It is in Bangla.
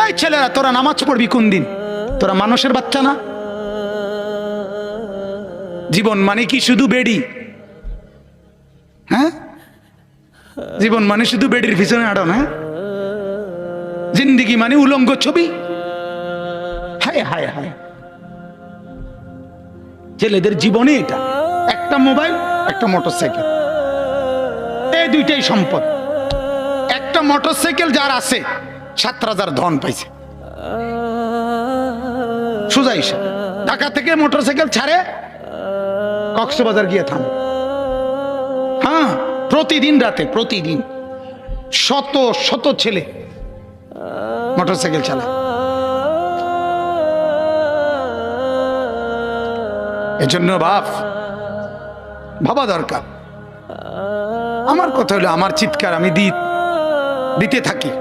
এই ছেলেরা, তোরা নামাজ পড়বি কোন দিন? তোরা মানুষের বাচ্চা না? জীবন মানে কি শুধু বেডি? হ্যাঁ, জীবন মানে শুধু বেডির পিছনে আড়ো না? জিন্দিগি মানে উলঙ্গ ছবি? হায় হায় হায়, ছেলেদের জীবনে এটা একটা মোবাইল, একটা মোটরসাইকেল, এই দুইটাই সম্পদ। একটা মোটরসাইকেল যার আছে 7,000 ধন পাইছে। সোজা হিসাব, ঢাকা থেকে মোটরসাইকেল ছাড়ে কক্সবাজার গিয়ে থামে। হ্যাঁ, প্রতিদিন রাতে, প্রতিদিন শত শত ছেলে মোটরসাইকেল চালায়। এজন্য ভাবা দরকার। আমার কথা হলো, আমার চিৎকার আমি দিতে থাকি।